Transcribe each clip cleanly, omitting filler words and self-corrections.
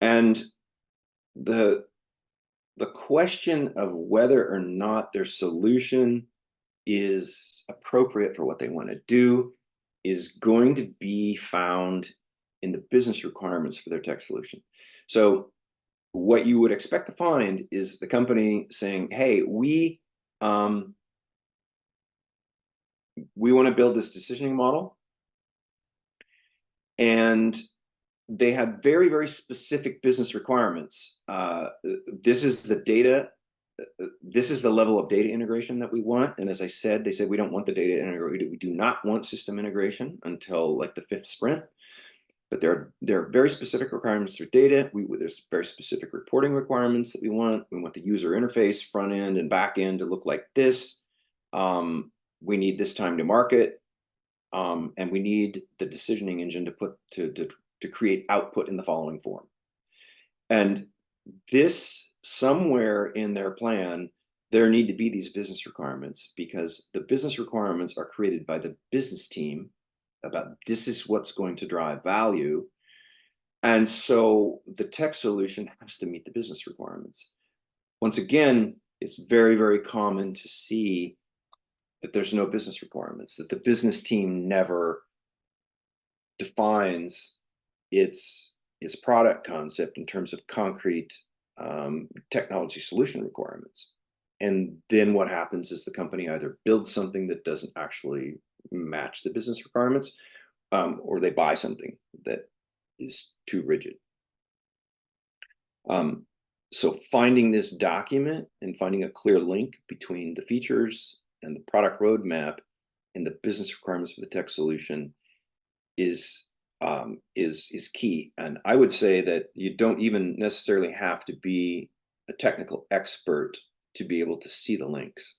And the question of whether or not their solution is appropriate for what they want to do is going to be found in the business requirements for their tech solution. So what you would expect to find is the company saying, hey, we want to build this decisioning model, and they have very, very specific business requirements. This is the data. This is the level of data integration that we want. And as I said, they said, we don't want the data integration. We do not want system integration until like the 5th sprint. But there are very specific requirements for data. There's very specific reporting requirements that we want. We want the user interface, front end and back end, to look like this. We need this time to market. And we need the decisioning engine to put to create output in the following form. And this, somewhere in their plan, there need to be these business requirements, because the business requirements are created by the business team about this is what's going to drive value. And so the tech solution has to meet the business requirements. Once again, it's very, very common to see that there's no business requirements, that the business team never defines its product concept in terms of concrete technology solution requirements. And then what happens is the company either builds something that doesn't actually match the business requirements, or they buy something that is too rigid. So finding this document and finding a clear link between the features and the product roadmap and the business requirements for the tech solution is key. And I would say that you don't even necessarily have to be a technical expert to be able to see the links.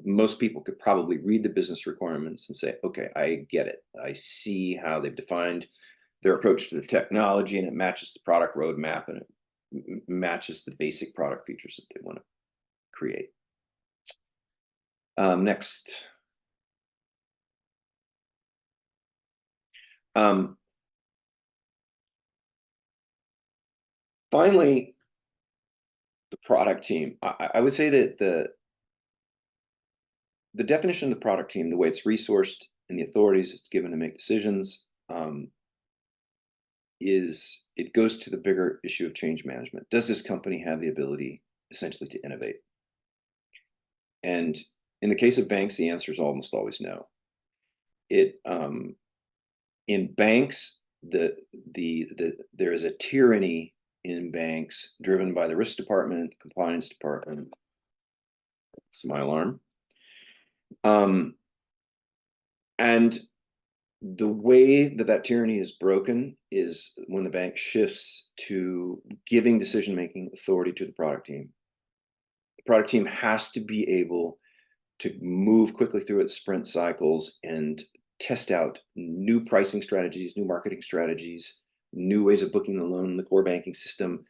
Most people could probably read the business requirements and say, okay, I get it. I see how they've defined their approach to the technology, and it matches the product roadmap, and it matches the basic product features that they want to create. Next. Finally, the product team. I would say that the definition of the product team, the way it's resourced and the authorities it's given to make decisions, it goes to the bigger issue of change management. Does this company have the ability essentially to innovate? And in the case of banks, the answer is almost always no. In banks, there is a tyranny in banks driven by the risk department, compliance department. It's my alarm. And the way that tyranny is broken is when the bank shifts to giving decision-making authority to the product team. The product team has to be able to move quickly through its sprint cycles and test out new pricing strategies, new marketing strategies, new ways of booking the loan in the core banking system,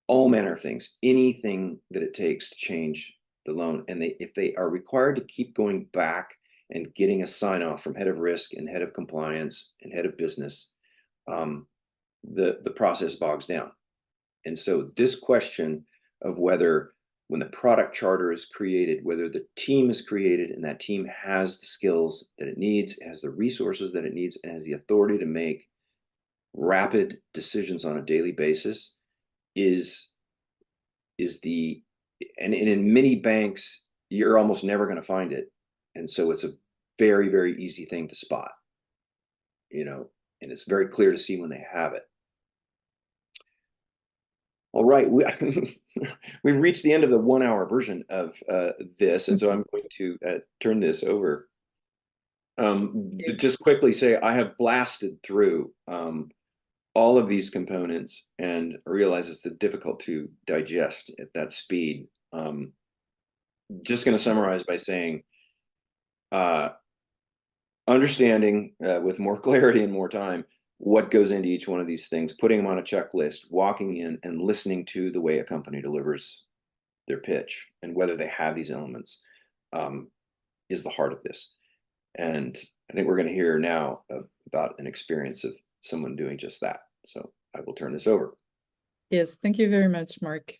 all manner of things, anything that it takes to change the loan. And if they are required to keep going back and getting a sign off from head of risk and head of compliance and head of business, the process bogs down. And so this question of whether, when the product charter is created, whether the team is created and that team has the skills that it needs, has the resources that it needs, and has the authority to make rapid decisions on a daily basis, and in many banks, you're almost never going to find it. And so it's a very, very easy thing to spot, and it's very clear to see when they have it. All right, we've reached the end of the 1-hour version of this, and so I'm going to turn this over. Just quickly say, I have blasted through all of these components and realize it's difficult to digest at that speed. Just going to summarize by saying, understanding with more clarity and more time what goes into each one of these things, putting them on a checklist, walking in and listening to the way a company delivers their pitch and whether they have these elements is the heart of this. And I think we're going to hear now about an experience of someone doing just that. So I will turn this over. Yes, thank you very much, Mark.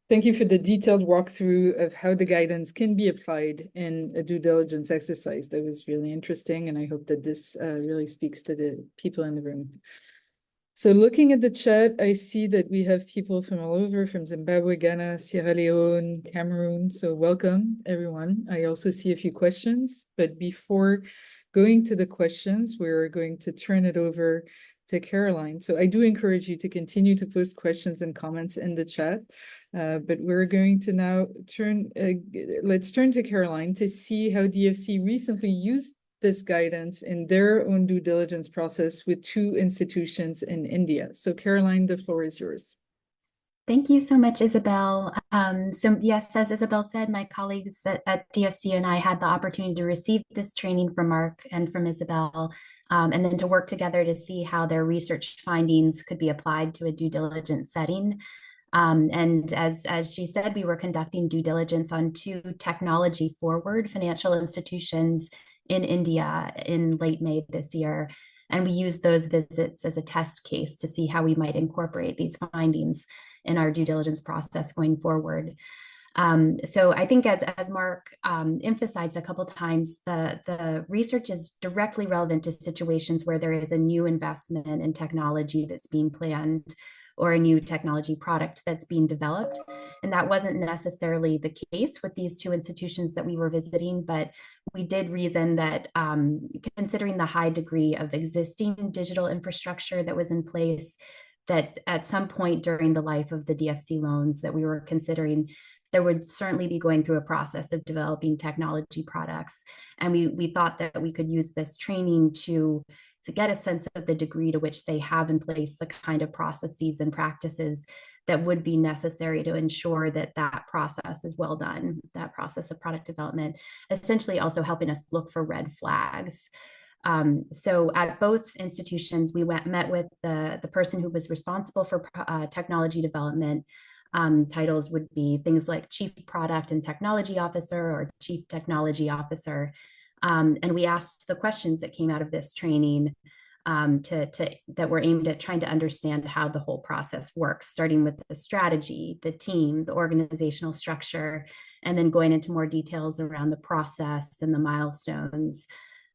Thank you for the detailed walkthrough of how the guidance can be applied in a due diligence exercise. That was really interesting, and I hope that this really speaks to the people in the room. So looking at the chat, I see that we have people from all over, from Zimbabwe, Ghana, Sierra Leone, Cameroon. So welcome, everyone. I also see a few questions, but before going to the questions, we're going to turn it over to Caroline. So I do encourage you to continue to post questions and comments in the chat, but we're going to now let's turn to Caroline to see how DFC recently used this guidance in their own due diligence process with 2 institutions in India. So Caroline, the floor is yours. Thank you so much, Isabel. So yes, as Isabel said, my colleagues at DFC and I had the opportunity to receive this training from Mark and from Isabel, and then to work together to see how their research findings could be applied to a due diligence setting. And as she said, we were conducting due diligence on 2 technology forward financial institutions in India in late May this year. And we used those visits as a test case to see how we might incorporate these findings in our due diligence process going forward. So I think as Mark emphasized a couple of times, the research is directly relevant to situations where there is a new investment in technology that's being planned or a new technology product that's being developed. And that wasn't necessarily the case with these 2 institutions that we were visiting, but we did reason that considering the high degree of existing digital infrastructure that was in place, that at some point during the life of the DFC loans that we were considering, there would certainly be going through a process of developing technology products. And we thought that we could use this training to get a sense of the degree to which they have in place the kind of processes and practices that would be necessary to ensure that that process is well done, that process of product development, essentially also helping us look for red flags. So at both institutions, we met with the person who was responsible for technology development. Titles would be things like Chief Product and Technology Officer or Chief Technology Officer. And we asked the questions that came out of this training that were aimed at trying to understand how the whole process works, starting with the strategy, the team, the organizational structure, and then going into more details around the process and the milestones.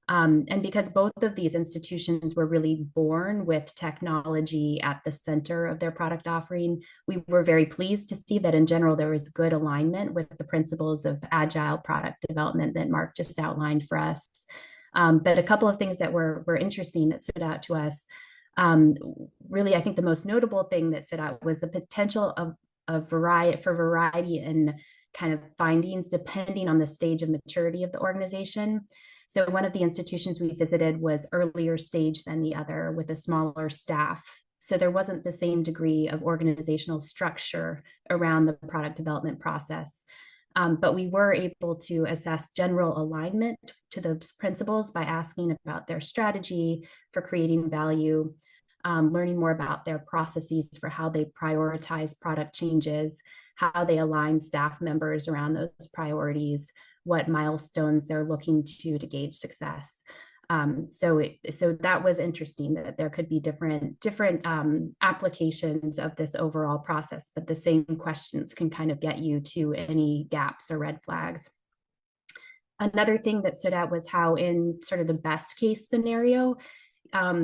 And because both of these institutions were really born with technology at the center of their product offering, we were very pleased to see that in general, there was good alignment with the principles of agile product development that Mark just outlined for us. But a couple of things that were interesting that stood out to us. Really, I think the most notable thing that stood out was the potential of variety in kind of findings depending on the stage of maturity of the organization. So one of the institutions we visited was earlier stage than the other with a smaller staff. So there wasn't the same degree of organizational structure around the product development process. But we were able to assess general alignment to those principles by asking about their strategy for creating value, learning more about their processes for how they prioritize product changes, how they align staff members around those priorities, what milestones they're looking to gauge success. So that was interesting that there could be different applications of this overall process, but the same questions can kind of get you to any gaps or red flags. Another thing that stood out was how in sort of the best case scenario,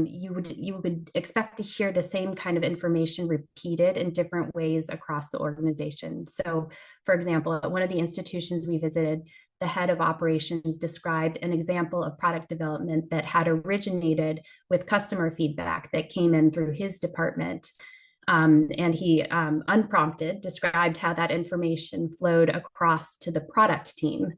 you would expect to hear the same kind of information repeated in different ways across the organization. So for example, at one of the institutions we visited, the head of operations described an example of product development that had originated with customer feedback that came in through his department. And he, unprompted, described how that information flowed across to the product team.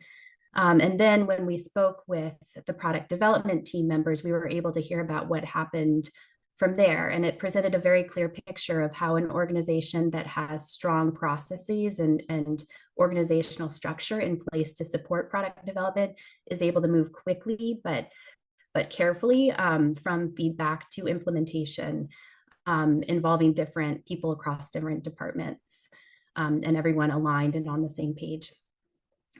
And then when we spoke with the product development team members, we were able to hear about what happened from there. And it presented a very clear picture of how an organization that has strong processes and organizational structure in place to support product development is able to move quickly, but carefully from feedback to implementation, involving different people across different departments, and everyone aligned and on the same page.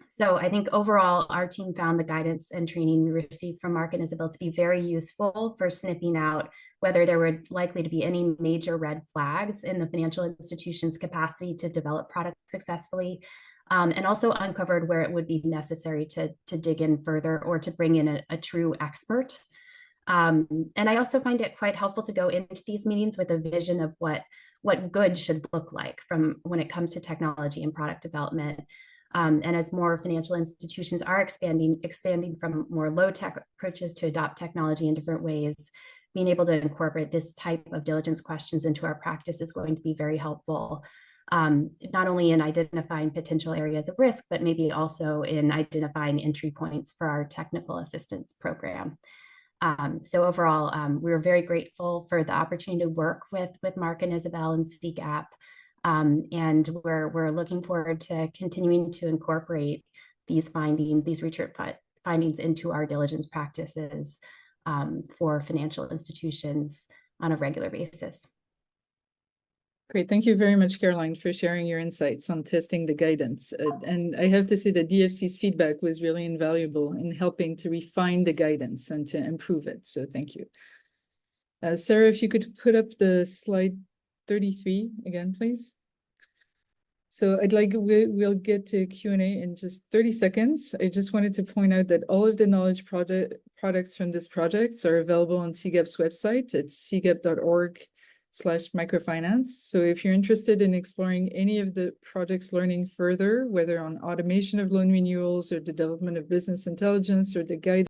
So I think overall, our team found the guidance and training we received from Mark and Isabel to be very useful for snipping out whether there were likely to be any major red flags in the financial institution's capacity to develop products successfully, and also uncovered where it would be necessary to dig in further or to bring in a true expert. And I also find it quite helpful to go into these meetings with a vision of what good should look like from when it comes to technology and product development. And as more financial institutions are extending from more low-tech approaches to adopt technology in different ways, being able to incorporate this type of diligence questions into our practice is going to be very helpful, not only in identifying potential areas of risk, but maybe also in identifying entry points for our technical assistance program. So overall, we were very grateful for the opportunity to work with Mark and Isabel and CGAP. And we're looking forward to continuing to incorporate these research findings into our diligence practices for financial institutions on a regular basis. Great. Thank you very much, Caroline, for sharing your insights on testing the guidance. And I have to say that DFC's feedback was really invaluable in helping to refine the guidance and to improve it. So thank you. Sarah, if you could put up the slide 33 again, please. So we'll get to Q&A in just 30 seconds. I just wanted to point out that all of the knowledge products from this project are available on CGAP's website at cgap.org/microfinance. So if you're interested in exploring any of the projects learning further, whether on automation of loan renewals or the development of business intelligence or the guidance